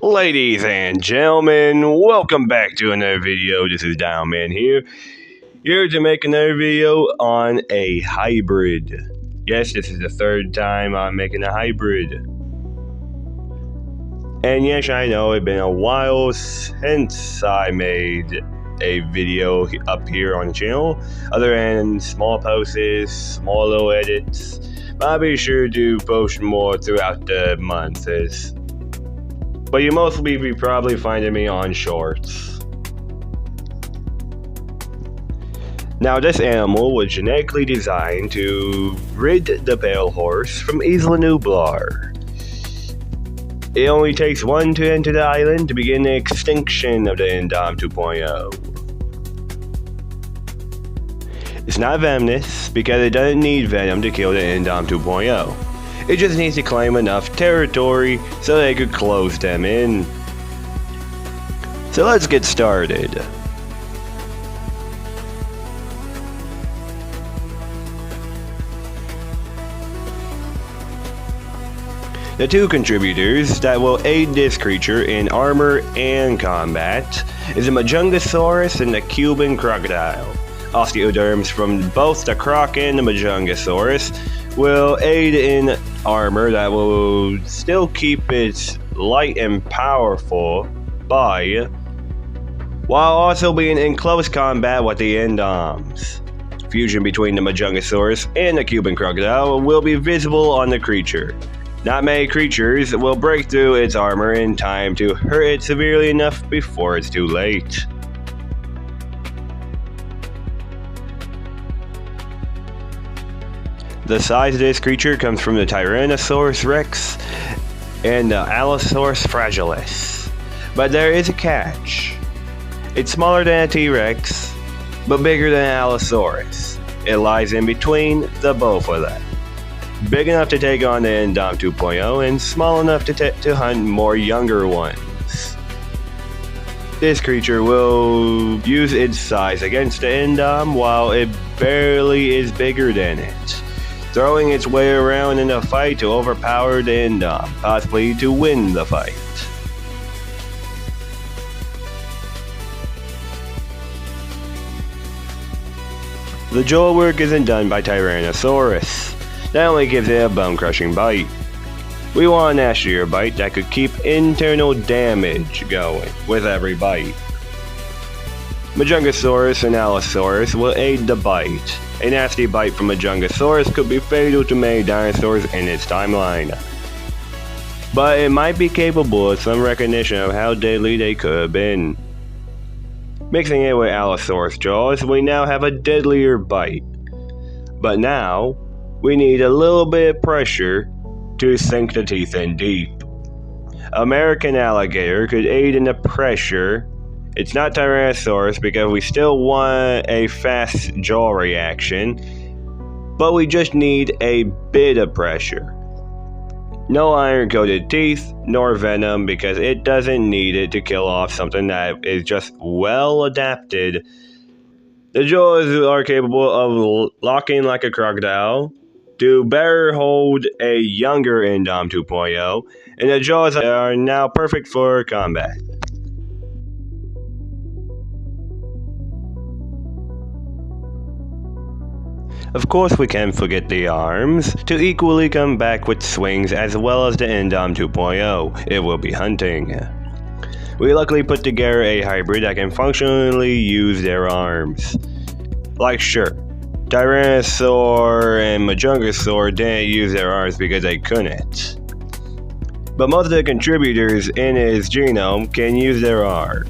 Ladies and gentlemen, welcome back to another video. This is Downman here to make another video on a hybrid. Yes, this is the third time I'm making a hybrid. And yes, I know it's been a while since I made a video up here on the channel, other than small posts, small little edits. But I'll be sure to post more throughout the months. But you mostly be probably finding me on shorts. Now, this animal was genetically designed to rid the pale horse from Isla Nublar. It only takes one to enter the island to begin the extinction of the Indom 2.0. It's not venomous because it doesn't need venom to kill the Indom 2.0. It just needs to claim enough territory so they could close them in. So let's get started. The two contributors that will aid this creature in armor and combat is the Majungasaurus and the Cuban crocodile. Osteoderms from both the croc and the Majungasaurus will aid in armor that will still keep it light and powerful while also being in close combat with the Indoms. Fusion between the Majungasaurus and the Cuban crocodile will be visible on the creature. Not many creatures will break through its armor in time to hurt it severely enough before it's too late. The size of this creature comes from the Indominus Rex and the Allosaurus fragilis. But there is a catch. It's smaller than a T-Rex, but bigger than an Allosaurus. It lies in between the both of them. Big enough to take on the Indom 2.0 and small enough to hunt more younger ones. This creature will use its size against the Indom while it barely is bigger than it, throwing its way around in a fight to overpower the Indom, possibly to win the fight. The jaw work isn't done by Tyrannosaurus. That only gives it a bone-crushing bite. We want a nastier bite that could keep internal damage going with every bite. Majungasaurus and Allosaurus will aid the bite. A nasty bite from Majungasaurus could be fatal to many dinosaurs in its timeline. But it might be capable of some recognition of how deadly they could have been. Mixing it with Allosaurus jaws, we now have a deadlier bite. But now, we need a little bit of pressure to sink the teeth in deep. American alligator could aid in the pressure. It's not Tyrannosaurus because we still want a fast jaw reaction, but we just need a bit of pressure. No iron-coated teeth, nor venom because it doesn't need it to kill off something that is just well adapted. The jaws are capable of locking like a crocodile to better hold a younger Indom 2.0, and the jaws are now perfect for combat. Of course, we can't forget the arms to equally come back with swings as well as the Indom 2.0. It will be hunting. We luckily put together a hybrid that can functionally use their arms. Like sure, Tyrannosaur and Majungasaur didn't use their arms because they couldn't. But most of the contributors in his genome can use their arms.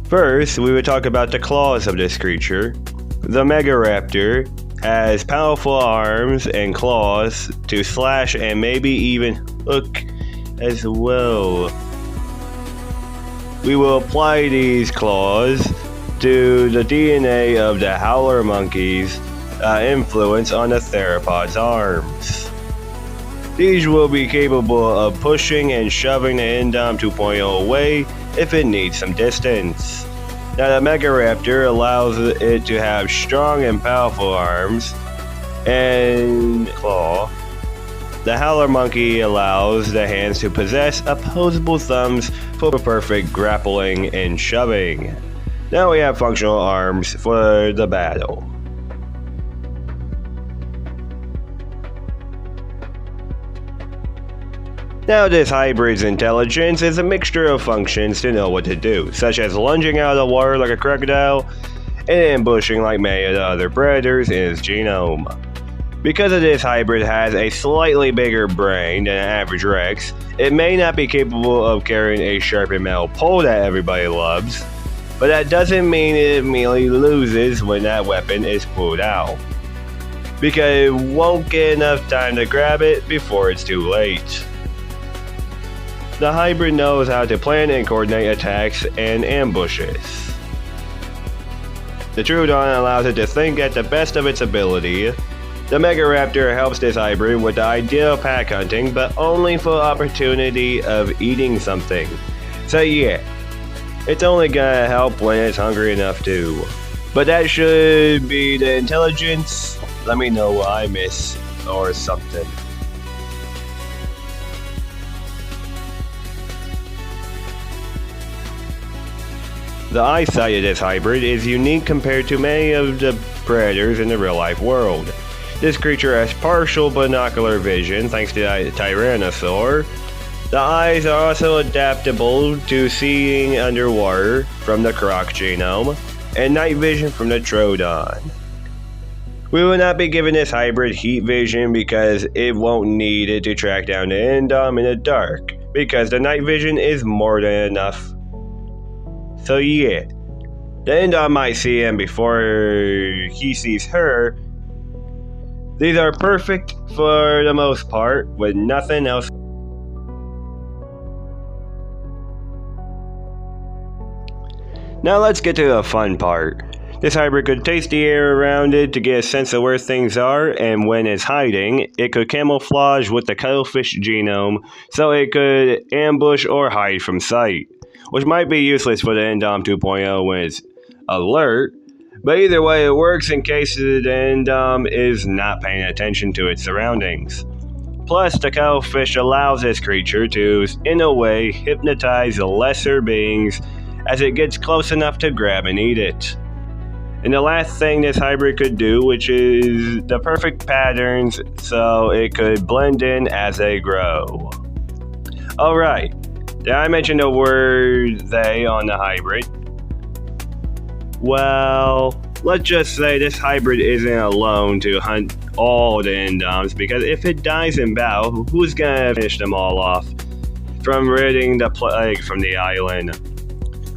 First, we would talk about the claws of this creature. The Megaraptor has powerful arms and claws to slash and maybe even hook as well. We will apply these claws to the DNA of the howler monkey's influence on the theropod's arms. These will be capable of pushing and shoving the Indom 2.0 away if it needs some distance. Now the Megaraptor allows it to have strong and powerful arms and claw The howler monkey allows the hands to possess opposable thumbs for perfect grappling and shoving. Now we have functional arms for the battle. Now this hybrid's intelligence is a mixture of functions to know what to do, such as lunging out of the water like a crocodile and ambushing like many of the other predators in its genome. Because of this hybrid has a slightly bigger brain than an average Rex, it may not be capable of carrying a sharpened metal pole that everybody loves, but that doesn't mean it immediately loses when that weapon is pulled out, because it won't get enough time to grab it before it's too late. The hybrid knows how to plan and coordinate attacks and ambushes. The Troodon allows it to think at the best of its ability. The Megaraptor helps this hybrid with the ideal pack hunting, but only for the opportunity of eating something. So yeah, it's only gonna help when it's hungry enough to. But that should be the intelligence. Let me know what I miss or something. The eyesight of this hybrid is unique compared to many of the predators in the real-life world. This creature has partial binocular vision thanks to the Tyrannosaur. The eyes are also adaptable to seeing underwater from the Croc genome, and night vision from the Troodon. We will not be giving this hybrid heat vision because it won't need it to track down the indom in the dark, because the night vision is more than enough. So yeah, the indom might see him before he sees her. These are perfect for the most part, with nothing else. Now let's get to the fun part. This hybrid could taste the air around it to get a sense of where things are, and when it's hiding, it could camouflage with the cuttlefish genome so it could ambush or hide from sight, which might be useless for the Indom 2.0 when it's alert, but either way it works in case the Indom is not paying attention to its surroundings. Plus, the cuttlefish allows this creature to, in a way, hypnotize the lesser beings as it gets close enough to grab and eat it. And the last thing this hybrid could do, which is the perfect patterns so it could blend in as they grow. Alright, did I mention the word they on the hybrid? Well, let's just say this hybrid isn't alone to hunt all the Indoms, because if it dies in battle, who's gonna finish them all off from ridding the plague from the island?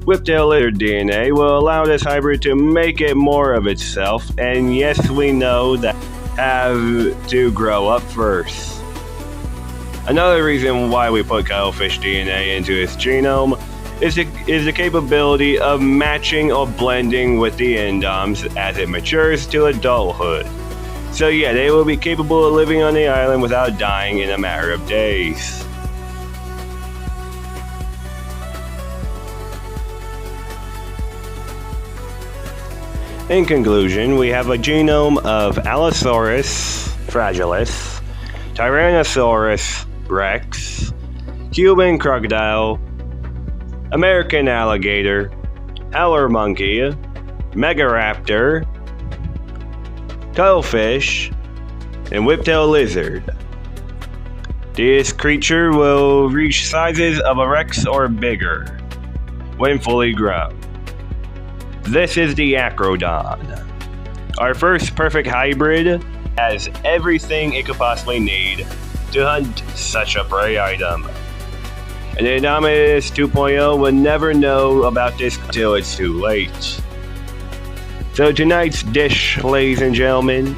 Whiptail lizard DNA will allow this hybrid to make it more of itself, and yes, we know that have to grow up first. Another reason why we put cuttlefish DNA into its genome is the capability of matching or blending with the Indoms as it matures to adulthood. So yeah, they will be capable of living on the island without dying in a matter of days. In conclusion, we have a genome of Allosaurus fragilis, Tyrannosaurus Rex, Cuban crocodile, American alligator, howler monkey, Megaraptor, cuttlefish, and whiptail lizard. This creature will reach sizes of a Rex or bigger when fully grown. This is the Acrodon. Our first perfect hybrid has everything it could possibly need to hunt such a prey item. And the Indominus 2.0 will never know about this until it's too late. So tonight's dish, ladies and gentlemen,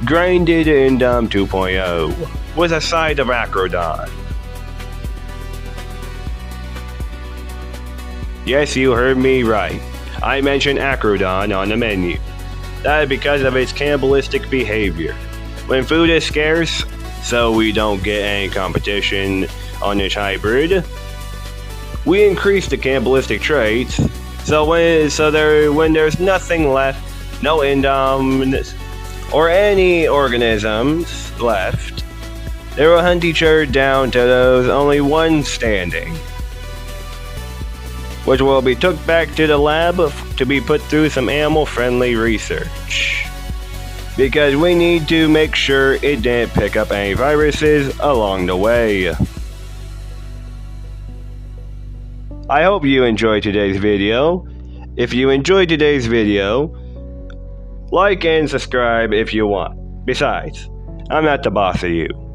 grinded Indom 2.0 with a side of Acrodon. Yes, you heard me right. I mentioned Acrodon on the menu. That is because of its cannibalistic behavior. When food is scarce, so we don't get any competition on this hybrid, we increase the cannibalistic traits. So when there's nothing left, no Indom or any organisms left, They will hunt each other down till there's only one standing, which will be took back to the lab to be put through some animal-friendly research. Because we need to make sure it didn't pick up any viruses along the way. I hope you enjoyed today's video. If you enjoyed today's video, like and subscribe if you want. Besides, I'm not the boss of you.